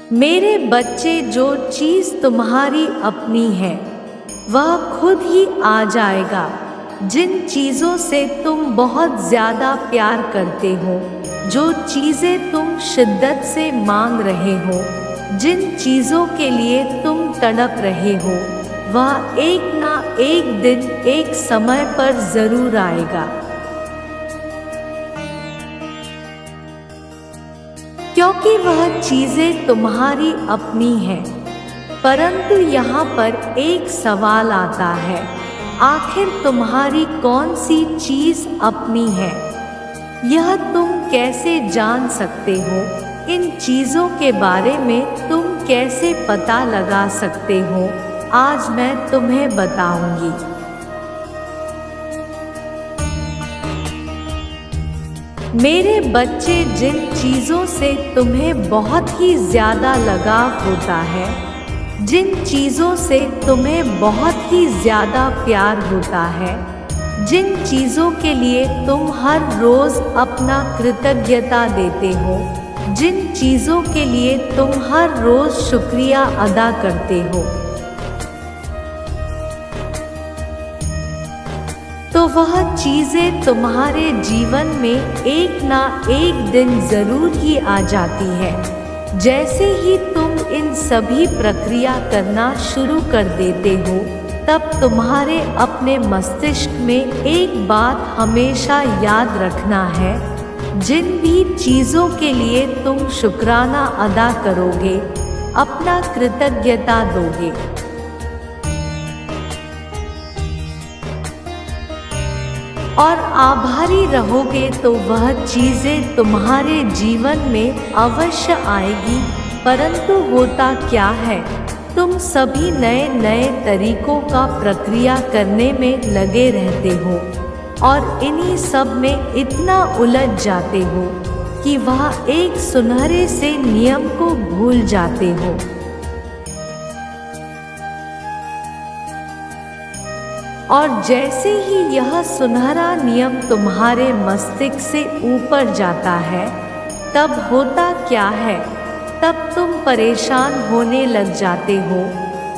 मेरे बच्चे, जो चीज़ तुम्हारी अपनी है वह खुद ही आ जाएगा। जिन चीज़ों से तुम बहुत ज़्यादा प्यार करते हो, जो चीज़ें तुम शिद्दत से मांग रहे हो, जिन चीज़ों के लिए तुम तड़प रहे हो, वह एक ना एक दिन एक समय पर ज़रूर आएगा। क्योंकि वह चीज़ें तुम्हारी अपनी हैं। परंतु यहाँ पर एक सवाल आता है, आखिर तुम्हारी कौन सी चीज़ अपनी है? यह तुम कैसे जान सकते हो? इन चीज़ों के बारे में तुम कैसे पता लगा सकते हो? आज मैं तुम्हें बताऊंगी। मेरे बच्चे, जिन चीज़ों से तुम्हें बहुत ही ज़्यादा लगाव होता है, जिन चीज़ों से तुम्हें बहुत ही ज़्यादा प्यार होता है, जिन चीज़ों के लिए तुम हर रोज़ अपना कृतज्ञता देते हो, जिन चीज़ों के लिए तुम हर रोज़ शुक्रिया अदा करते हो, तो वह चीज़ें तुम्हारे जीवन में एक ना एक दिन ज़रूर ही आ जाती है। जैसे ही तुम इन सभी प्रक्रिया करना शुरू कर देते हो, तब तुम्हारे अपने मस्तिष्क में एक बात हमेशा याद रखना है, जिन भी चीज़ों के लिए तुम शुक्राना अदा करोगे, अपना कृतज्ञता दोगे और आभारी रहोगे, तो वह चीज़ें तुम्हारे जीवन में अवश्य आएगी। परंतु होता क्या है, तुम सभी नए नए तरीकों का प्रक्रिया करने में लगे रहते हो और इन्हीं सब में इतना उलझ जाते हो कि वह एक सुनहरे से नियम को भूल जाते हो। और जैसे ही यह सुनहरा नियम तुम्हारे मस्तिष्क से ऊपर जाता है, तब होता क्या है, तब तुम परेशान होने लग जाते हो।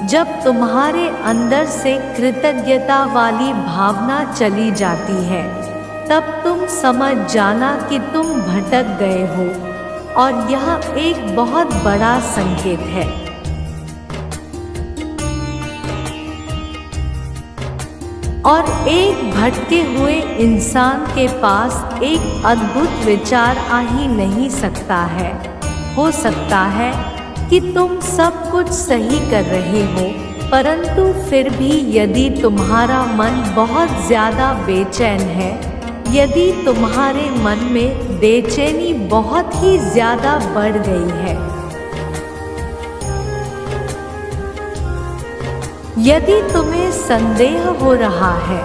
जब तुम्हारे अंदर से कृतज्ञता वाली भावना चली जाती है, तब तुम समझ जाना कि तुम भटक गए हो और यह एक बहुत बड़ा संकेत है। और एक भटके हुए इंसान के पास एक अद्भुत विचार आ ही नहीं सकता है। हो सकता है कि तुम सब कुछ सही कर रहे हो, परंतु फिर भी यदि तुम्हारा मन बहुत ज़्यादा बेचैन है, यदि तुम्हारे मन में बेचैनी बहुत ही ज़्यादा बढ़ गई है, यदि तुम्हें संदेह हो रहा है,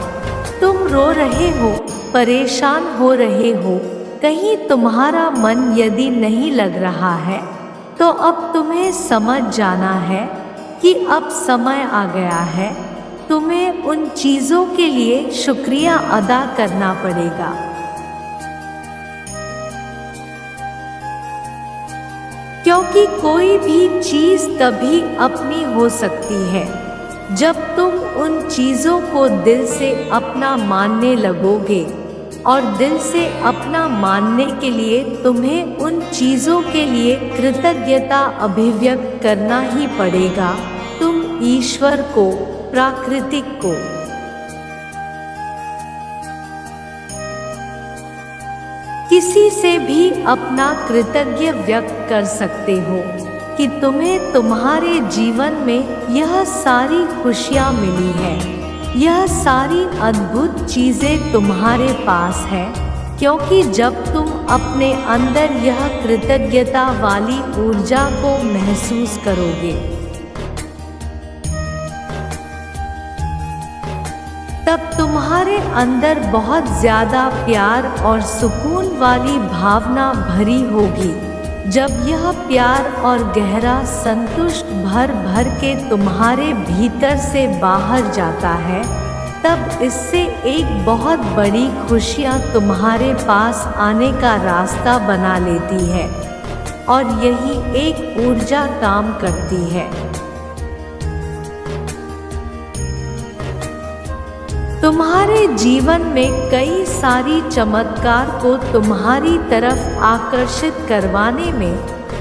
तुम रो रहे हो, परेशान हो रहे हो, कहीं तुम्हारा मन यदि नहीं लग रहा है, तो अब तुम्हें समझ जाना है कि अब समय आ गया है, तुम्हें उन चीज़ों के लिए शुक्रिया अदा करना पड़ेगा। क्योंकि कोई भी चीज़ तभी अपनी हो सकती है जब तुम उन चीज़ों को दिल से अपना मानने लगोगे, और दिल से अपना मानने के लिए तुम्हें उन चीज़ों के लिए कृतज्ञता अभिव्यक्त करना ही पड़ेगा। तुम ईश्वर को, प्राकृतिक को, किसी से भी अपना कृतज्ञ व्यक्त कर सकते हो कि तुम्हें तुम्हारे जीवन में यह सारी खुशियाँ मिली है, यह सारी अद्भुत चीज़ें तुम्हारे पास है। क्योंकि जब तुम अपने अंदर यह कृतज्ञता वाली ऊर्जा को महसूस करोगे, तब तुम्हारे अंदर बहुत ज़्यादा प्यार और सुकून वाली भावना भरी होगी। जब यह प्यार और गहरा संतुष्ट भर भर के तुम्हारे भीतर से बाहर जाता है, तब इससे एक बहुत बड़ी खुशियाँ तुम्हारे पास आने का रास्ता बना लेती है। और यही एक ऊर्जा काम करती है। तुम्हारे जीवन में कई सारी चमत्कार को तुम्हारी तरफ आकर्षित करवाने में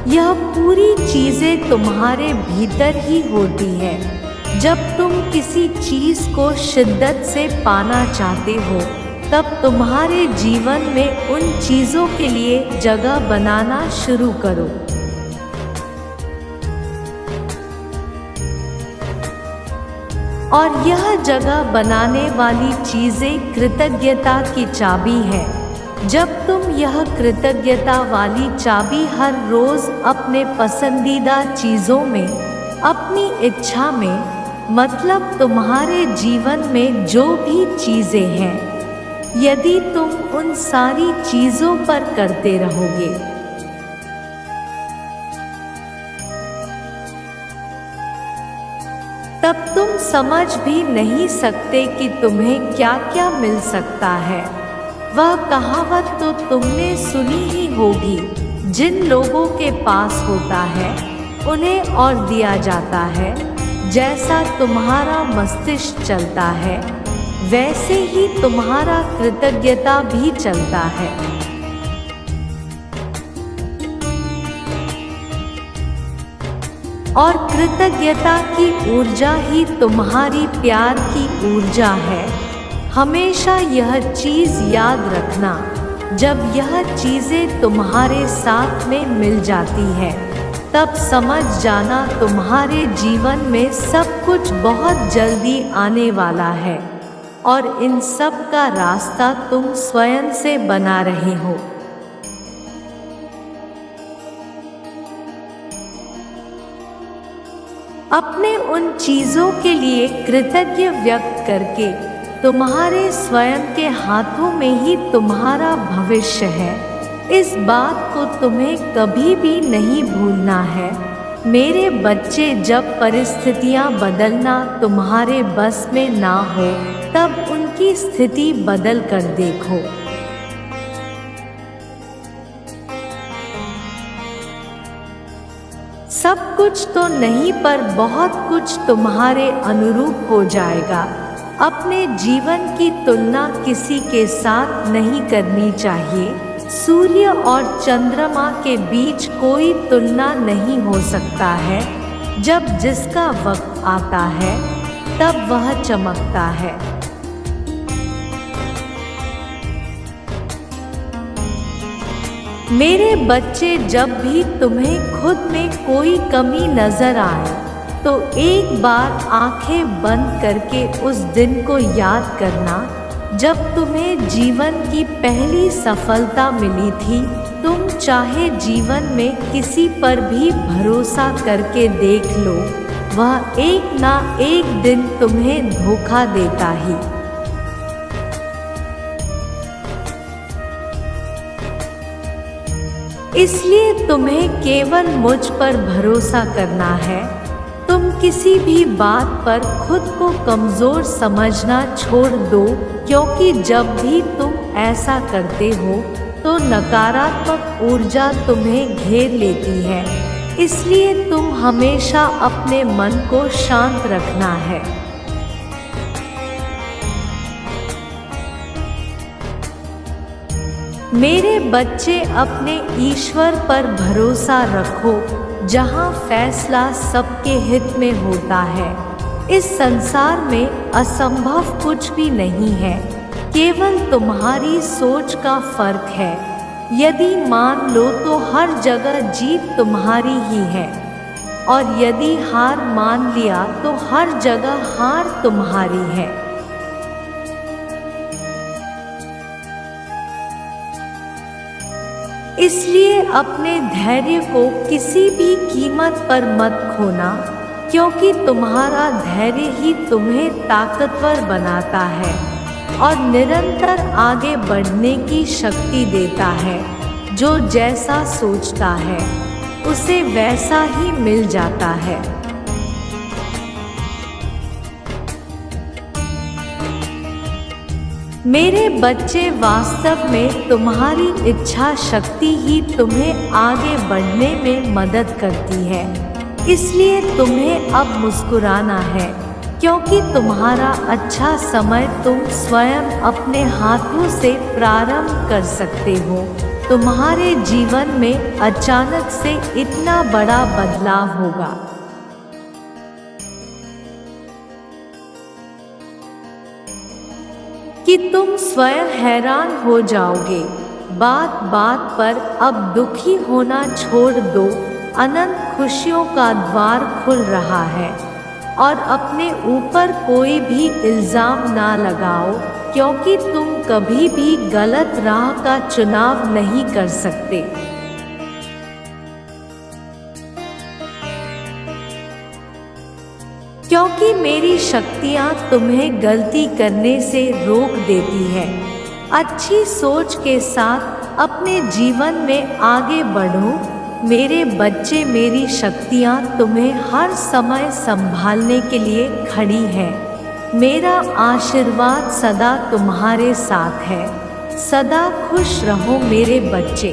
यह पूरी चीजें तुम्हारे भीतर ही होती है। जब तुम किसी चीज को शिद्दत से पाना चाहते हो, तब तुम्हारे जीवन में उन चीजों के लिए जगह बनाना शुरू करो। और यह जगह बनाने वाली चीजें कृतज्ञता की चाबी है। जब तुम यह कृतज्ञता वाली चाबी हर रोज अपने पसंदीदा चीजों में, अपनी इच्छा में, मतलब तुम्हारे जीवन में जो भी चीजें हैं, यदि तुम उन सारी चीजों पर करते रहोगे, तब तुम समझ भी नहीं सकते कि तुम्हें क्या क्या मिल सकता है। वह कहावत तो तुमने सुनी ही होगी, जिन लोगों के पास होता है उन्हें और दिया जाता है। जैसा तुम्हारा मस्तिष्क चलता है, वैसे ही तुम्हारा कृतज्ञता भी चलता है। और कृतज्ञता की ऊर्जा ही तुम्हारी प्यार की ऊर्जा है। हमेशा यह चीज़ याद रखना, जब यह चीज़ें तुम्हारे साथ में मिल जाती है, तब समझ जाना तुम्हारे जीवन में सब कुछ बहुत जल्दी आने वाला है। और इन सब का रास्ता तुम स्वयं से बना रहे हो। अपने उन चीज़ों के लिए कृतज्ञ व्यक्त करके, तुम्हारे स्वयं के हाथों में ही तुम्हारा भविष्य है। इस बात को तुम्हें कभी भी नहीं भूलना है। मेरे बच्चे, जब परिस्थितियां बदलना तुम्हारे बस में ना हो, तब उनकी स्थिति बदल कर देखो। सब कुछ तो नहीं, पर बहुत कुछ तुम्हारे अनुरूप हो जाएगा। अपने जीवन की तुलना किसी के साथ नहीं करनी चाहिए। सूर्य और चंद्रमा के बीच कोई तुलना नहीं हो सकता है। जब जिसका वक्त आता है, तब वह चमकता है। मेरे बच्चे, जब भी तुम्हें खुद में कोई कमी नजर आए, तो एक बार आंखें बंद करके उस दिन को याद करना जब तुम्हें जीवन की पहली सफलता मिली थी। तुम चाहे जीवन में किसी पर भी भरोसा करके देख लो, वह एक ना एक दिन तुम्हें धोखा देता ही। इसलिए तुम्हें केवल मुझ पर भरोसा करना है। तुम किसी भी बात पर खुद को कमज़ोर समझना छोड़ दो, क्योंकि जब भी तुम ऐसा करते हो तो नकारात्मक ऊर्जा तुम्हें घेर लेती है। इसलिए तुम हमेशा अपने मन को शांत रखना है। मेरे बच्चे, अपने ईश्वर पर भरोसा रखो, जहाँ फैसला सबके हित में होता है। इस संसार में असंभव कुछ भी नहीं है, केवल तुम्हारी सोच का फर्क है। यदि मान लो तो हर जगह जीत तुम्हारी ही है, और यदि हार मान लिया तो हर जगह हार तुम्हारी है। इसलिए अपने धैर्य को किसी भी कीमत पर मत खोना, क्योंकि तुम्हारा धैर्य ही तुम्हें ताकतवर बनाता है और निरंतर आगे बढ़ने की शक्ति देता है। जो जैसा सोचता है, उसे वैसा ही मिल जाता है। मेरे बच्चे, वास्तव में तुम्हारी इच्छा शक्ति ही तुम्हें आगे बढ़ने में मदद करती है। इसलिए तुम्हें अब मुस्कुराना है, क्योंकि तुम्हारा अच्छा समय तुम स्वयं अपने हाथों से प्रारंभ कर सकते हो। तुम्हारे जीवन में अचानक से इतना बड़ा बदलाव होगा कि तुम स्वयं हैरान हो जाओगे। बात बात पर अब दुखी होना छोड़ दो। अनंत खुशियों का द्वार खुल रहा है। और अपने ऊपर कोई भी इल्ज़ाम ना लगाओ, क्योंकि तुम कभी भी गलत राह का चुनाव नहीं कर सकते। क्योंकि मेरी शक्तियाँ तुम्हें गलती करने से रोक देती है। अच्छी सोच के साथ अपने जीवन में आगे बढ़ो मेरे बच्चे। मेरी शक्तियाँ तुम्हें हर समय संभालने के लिए खड़ी है। मेरा आशीर्वाद सदा तुम्हारे साथ है। सदा खुश रहो मेरे बच्चे।